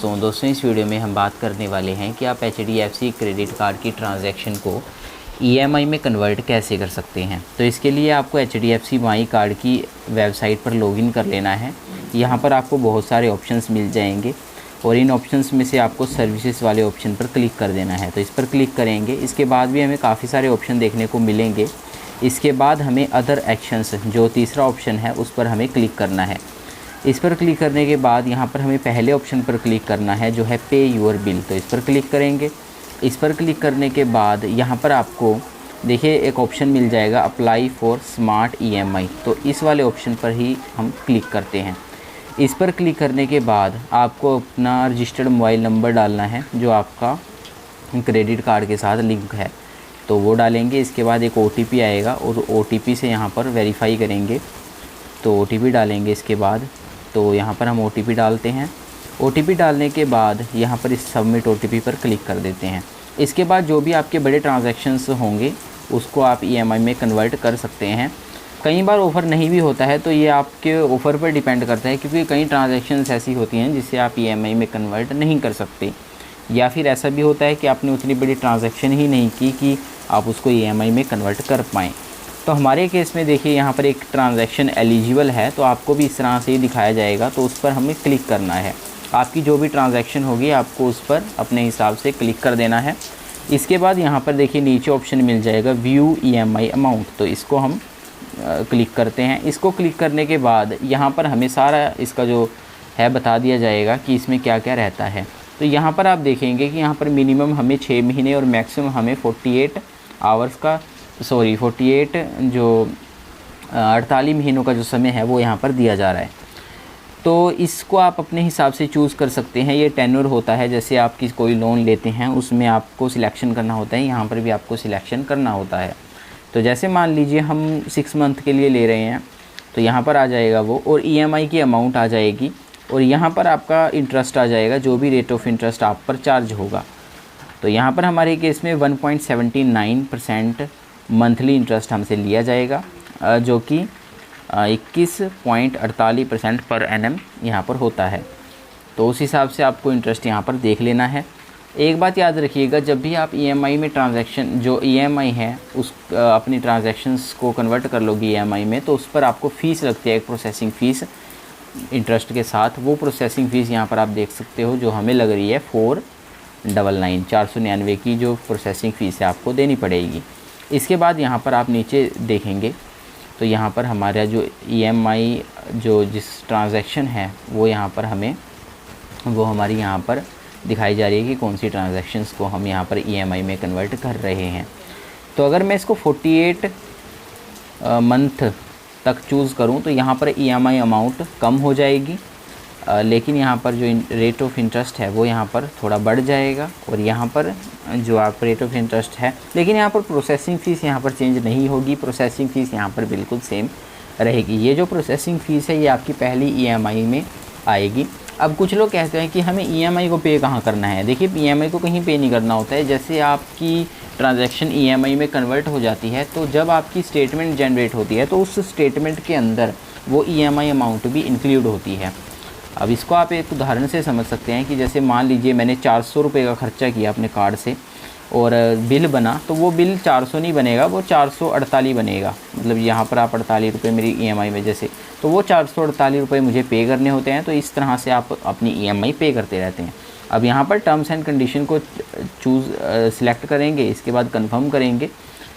दोस्तों इस वीडियो में हम बात करने वाले हैं कि आप HDFC क्रेडिट कार्ड की ट्रांजैक्शन को EMI में कन्वर्ट कैसे कर सकते हैं। तो इसके लिए आपको HDFC माई कार्ड की वेबसाइट पर लॉगिन कर लेना है। यहाँ पर आपको बहुत सारे ऑप्शंस मिल जाएंगे और इन ऑप्शंस में से आपको सर्विसेज वाले ऑप्शन पर क्लिक कर देना है। तो इस पर क्लिक करेंगे, इसके बाद भी हमें काफ़ी सारे ऑप्शन देखने को मिलेंगे। इसके बाद हमें अदर एक्शंस जो तीसरा ऑप्शन है उस पर हमें क्लिक करना है। इस पर क्लिक करने के बाद यहाँ पर हमें पहले ऑप्शन पर क्लिक करना है जो है पे योर बिल। तो इस पर क्लिक करेंगे। इस पर क्लिक करने के बाद यहाँ पर आपको देखिए एक ऑप्शन मिल जाएगा अप्लाई फॉर स्मार्ट EMI। तो इस वाले ऑप्शन पर ही हम क्लिक करते हैं। इस पर क्लिक करने के बाद आपको अपना रजिस्टर्ड मोबाइल नंबर डालना है जो आपका क्रेडिट कार्ड के साथ लिंक है, तो वो डालेंगे। इसके बाद एक OTP आएगा और OTP से यहाँ पर वेरीफाई करेंगे, तो OTP डालेंगे। इसके बाद तो यहाँ पर हम OTP डालते हैं। OTP डालने के बाद यहाँ पर इस सबमिट OTP पर क्लिक कर देते हैं। इसके बाद जो भी आपके बड़े ट्रांजैक्शंस होंगे उसको आप EMI में कन्वर्ट कर सकते हैं। कई बार ऑफ़र नहीं भी होता है, तो ये आपके ऑफ़र पर डिपेंड करता है, क्योंकि कई ट्रांजैक्शंस ऐसी होती हैं जिससे आप EMI में कन्वर्ट नहीं कर सकते, या फिर ऐसा भी होता है कि आपने उतनी बड़ी ट्रांजैक्शन ही नहीं की कि आप उसको EMI में कन्वर्ट कर पाएँ। तो हमारे केस में देखिए यहाँ पर एक ट्रांजैक्शन एलिजिबल है, तो आपको भी इस तरह से ही दिखाया जाएगा। तो उस पर हमें क्लिक करना है। आपकी जो भी ट्रांजैक्शन होगी आपको उस पर अपने हिसाब से क्लिक कर देना है। इसके बाद यहाँ पर देखिए नीचे ऑप्शन मिल जाएगा व्यू EMI अमाउंट, तो इसको हम क्लिक करते हैं। इसको क्लिक करने के बाद यहाँ पर हमें सारा इसका जो है बता दिया जाएगा कि इसमें क्या क्या रहता है। तो यहाँ पर आप देखेंगे कि यहाँ पर मिनिमम हमें 6 महीने और मैक्सिमम हमें 48 जो 48 महीनों का जो समय है वो यहाँ पर दिया जा रहा है। तो इसको आप अपने हिसाब से चूज़ कर सकते हैं। ये टेन्योर होता है, जैसे आप कोई लोन लेते हैं उसमें आपको सिलेक्शन करना होता है, यहाँ पर भी आपको सिलेक्शन करना होता है। तो जैसे मान लीजिए हम 6 मंथ के लिए ले रहे हैं, तो यहाँ पर आ जाएगा वो, और EMI की अमाउंट आ जाएगी, और यहाँ पर आपका इंटरेस्ट आ जाएगा, जो भी रेट ऑफ इंटरेस्ट आप पर चार्ज होगा। तो यहाँ पर हमारे केस में 1.79% मंथली इंटरेस्ट हमसे लिया जाएगा, जो कि 21.48% पर एनम यहाँ पर होता है। तो उस हिसाब से आपको इंटरेस्ट यहाँ पर देख लेना है। एक बात याद रखिएगा, जब भी आप EMI में ट्रांजैक्शन जो EMI है उस अपनी ट्रांजैक्शंस को कन्वर्ट कर लोगी EMI में, तो उस पर आपको फ़ीस लगती है, एक प्रोसेसिंग फ़ीस इंटरेस्ट के साथ। वो प्रोसेसिंग फ़ीस यहाँ पर आप देख सकते हो जो हमें लग रही है 499 की जो प्रोसेसिंग फ़ीस है आपको देनी पड़ेगी। इसके बाद यहाँ पर आप नीचे देखेंगे तो यहाँ पर हमारा जो EMI जो जिस ट्रांजैक्शन है वो यहाँ पर हमें वो हमारी यहाँ पर दिखाई जा रही है कि कौन सी ट्रांजैक्शंस को हम यहाँ पर EMI में कन्वर्ट कर रहे हैं। तो अगर मैं इसको 48 मंथ तक चूज़ करूँ तो यहाँ पर EMI अमाउंट कम हो जाएगी, लेकिन यहाँ पर जो रेट ऑफ इंटरेस्ट है वो यहाँ पर थोड़ा बढ़ जाएगा, और यहाँ पर जो आप रेट ऑफ इंटरेस्ट है, लेकिन यहाँ पर प्रोसेसिंग फ़ीस यहाँ पर चेंज नहीं होगी। प्रोसेसिंग फ़ीस यहाँ पर बिल्कुल सेम रहेगी। ये जो प्रोसेसिंग फ़ीस है ये आपकी पहली EMI में आएगी। अब कुछ लोग कहते हैं कि हमें EMI को पे कहाँ करना है। देखिए EMI को कहीं पे नहीं करना होता है। जैसे आपकी ट्रांजैक्शन EMI में कन्वर्ट हो जाती है, तो जब आपकी स्टेटमेंट जनरेट होती है तो उस स्टेटमेंट के अंदर वो EMI अमाउंट भी इंक्लूड होती है। अब इसको आप एक उदाहरण से समझ सकते हैं कि जैसे मान लीजिए मैंने 400 रुपये का खर्चा किया अपने कार्ड से और बिल बना, तो वो बिल 400 नहीं बनेगा, वो 448 बनेगा। मतलब यहाँ पर आप 48 रुपये मेरी EMI में जैसे, तो वो 448 रुपये मुझे पे करने होते हैं। तो इस तरह से आप अपनी EMI पे करते रहते हैं। अब यहाँ पर टर्म्स एंड कंडीशन को सिलेक्ट करेंगे, इसके बाद कन्फर्म करेंगे।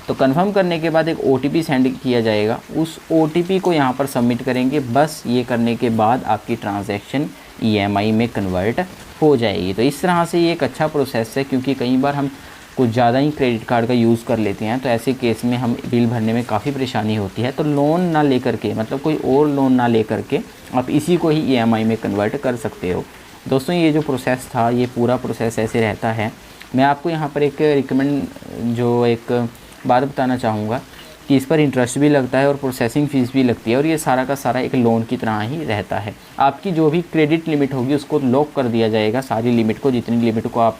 तो कन्फर्म करने के बाद एक OTP सेंड किया जाएगा, उस OTP को यहाँ पर सबमिट करेंगे। बस ये करने के बाद आपकी ट्रांजैक्शन EMI में कन्वर्ट हो जाएगी। तो इस तरह से ये एक अच्छा प्रोसेस है, क्योंकि कई बार हम कुछ ज़्यादा ही क्रेडिट कार्ड का यूज़ कर लेते हैं, तो ऐसे केस में हम बिल भरने में काफ़ी परेशानी होती है। तो लोन ना लेकर के, मतलब कोई और लोन ना लेकर के आप इसी को ही EMI में कन्वर्ट कर सकते हो। दोस्तों ये जो प्रोसेस था, ये पूरा प्रोसेस ऐसे रहता है। मैं आपको यहाँ पर एक एक बात बताना चाहूँगा कि इस पर इंटरेस्ट भी लगता है और प्रोसेसिंग फ़ीस भी लगती है, और ये सारा का सारा एक लोन की तरह ही रहता है। आपकी जो भी क्रेडिट लिमिट होगी उसको लॉक कर दिया जाएगा, सारी लिमिट को, जितनी लिमिट को आप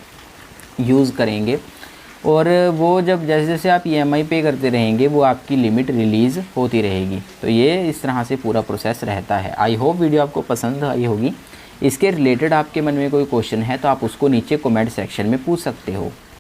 यूज़ करेंगे, और वो जब जैसे जैसे आप EMI पे करते रहेंगे वो आपकी लिमिट रिलीज़ होती रहेगी। तो ये इस तरह से पूरा प्रोसेस रहता है। आई होप वीडियो आपको पसंद आई होगी। इसके रिलेटेड आपके मन में कोई क्वेश्चन है तो आप उसको नीचे कमेंट सेक्शन में पूछ सकते हो।